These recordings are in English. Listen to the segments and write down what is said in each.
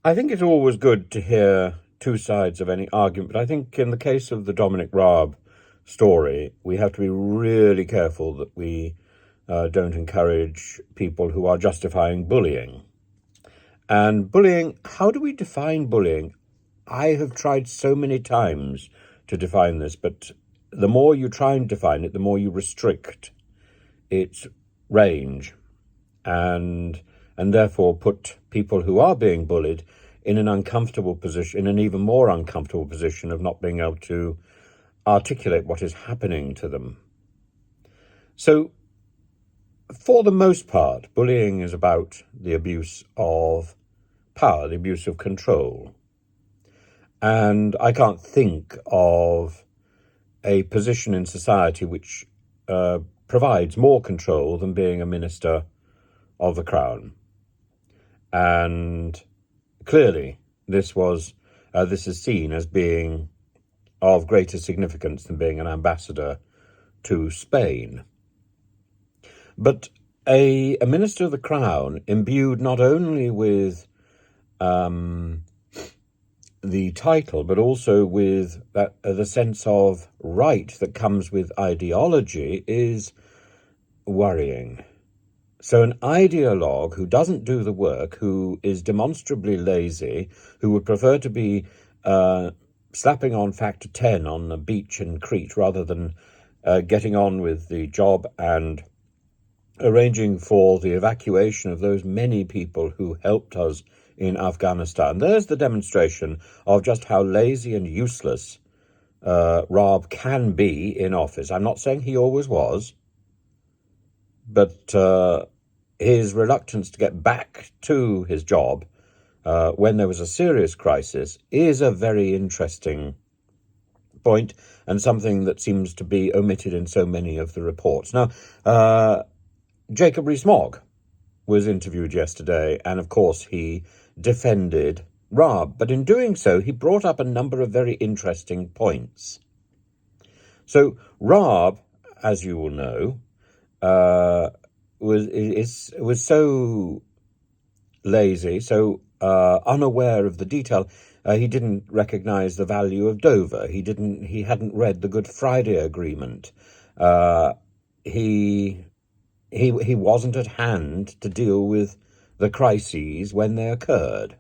I think it's always good to hear two sides of any argument, but I think in the case of the Dominic Raab story, we have to be really careful that we don't encourage people who are justifying bullying. And bullying, how do we define bullying? I have tried so many times to define this, but the more you try and define it, the more you restrict its range and therefore put people who are being bullied in an uncomfortable position, in an even more uncomfortable position of not being able to articulate what is happening to them. So, for the most part, bullying is about the abuse of power, the abuse of control. And I can't think of a position in society which provides more control than being a minister of the Crown. And clearly, this is seen as being of greater significance than being an ambassador to Spain. But a minister of the Crown, imbued not only with the title, but also with the sense of right that comes with ideology, is worrying. So an ideologue who doesn't do the work, who is demonstrably lazy, who would prefer to be slapping on factor 10 on the beach in Crete rather than getting on with the job and arranging for the evacuation of those many people who helped us in Afghanistan. There's the demonstration of just how lazy and useless Raab can be in office. I'm not saying he always was, but his reluctance to get back to his job when there was a serious crisis is a very interesting point and something that seems to be omitted in so many of the reports. Now, Jacob Rees-Mogg was interviewed yesterday, and of course he defended Raab, but in doing so he brought up a number of very interesting points. So Raab, as you will know, was so lazy, so unaware of the detail. He didn't recognize the value of Dover. He hadn't read the Good Friday Agreement. He wasn't at hand to deal with the crises when they occurred.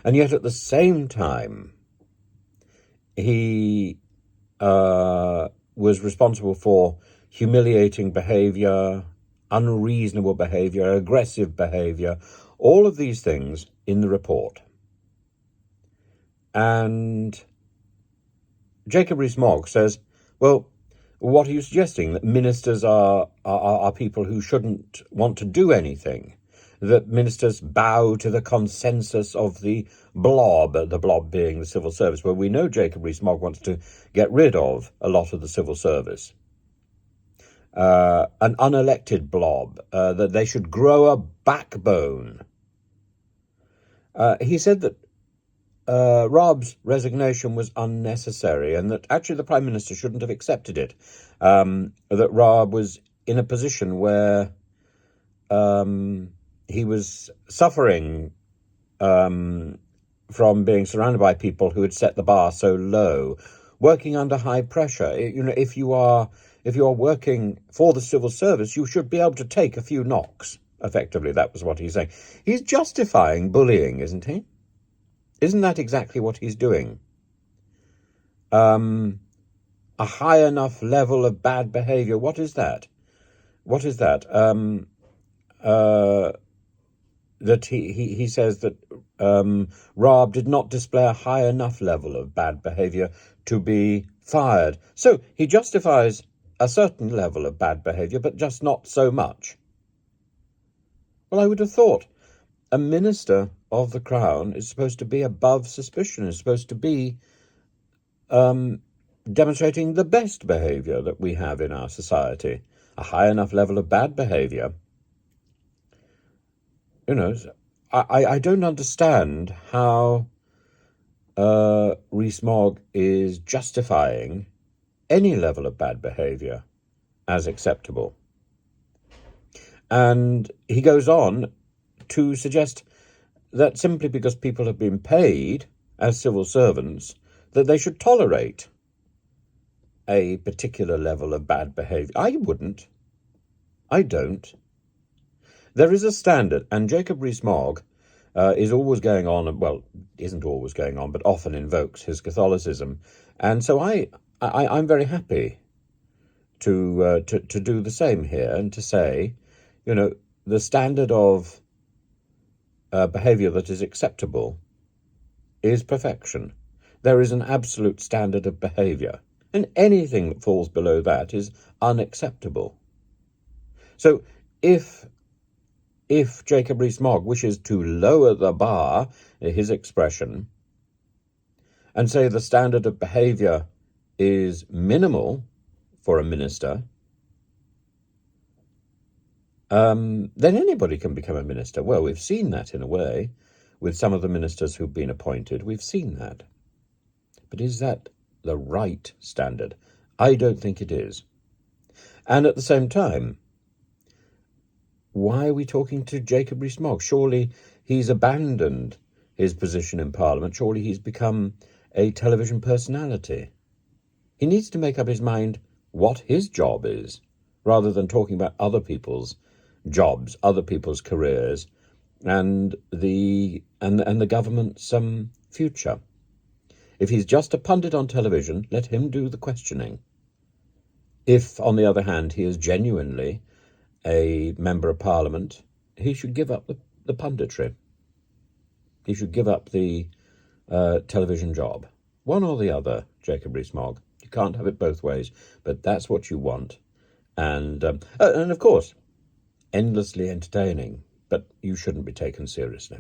And yet at the same time, he was responsible for humiliating behavior, unreasonable behavior, aggressive behavior, all of these things in the report. And Jacob Rees-Mogg says, well, what are you suggesting? That ministers are people who shouldn't want to do anything? That ministers bow to the consensus of the blob being the civil service? Well, we know Jacob Rees-Mogg wants to get rid of a lot of the civil service. An unelected blob, that they should grow a backbone. He said that Raab's resignation was unnecessary and that actually the Prime Minister shouldn't have accepted it, that Raab was in a position where he was suffering from being surrounded by people who had set the bar so low, working under high pressure. If you are working for the civil service, you should be able to take a few knocks. Effectively, that was what he's saying. He's justifying bullying, isn't he? Isn't that exactly what he's doing? A high enough level of bad behavior. What is that? What is that? That he says that Raab did not display a high enough level of bad behavior to be fired. So he justifies a certain level of bad behavior, but just not so much. Well, I would have thought a minister of the Crown is supposed to be above suspicion, is supposed to be demonstrating the best behavior that we have in our society. A high enough level of bad behavior. I don't understand how Rees-Mogg is justifying any level of bad behavior as acceptable. And he goes on to suggest that simply because people have been paid as civil servants, that they should tolerate a particular level of bad behaviour. I wouldn't. I don't. There is a standard, and Jacob Rees-Mogg is always going on, well, isn't always going on, but often invokes his Catholicism. And so I'm very happy to do the same here and to say, the standard of behaviour that is acceptable is perfection. There is an absolute standard of behaviour, and anything that falls below that is unacceptable. So if Jacob Rees-Mogg wishes to lower the bar, his expression, and say the standard of behaviour is minimal for a minister, then anybody can become a minister. Well, we've seen that in a way with some of the ministers who've been appointed. We've seen that. But is that the right standard? I don't think it is. And at the same time, why are we talking to Jacob Rees-Mogg? Surely he's abandoned his position in Parliament. Surely he's become a television personality. He needs to make up his mind what his job is, rather than talking about other people's jobs, other people's careers, and the government's future. If he's just a pundit on television, let him do the questioning. If, on the other hand, he is genuinely a member of Parliament, he should give up the punditry. He should give up the television job. One or the other, Jacob Rees-Mogg. You can't have it both ways, but that's what you want. And of course, endlessly entertaining, but you shouldn't be taken seriously.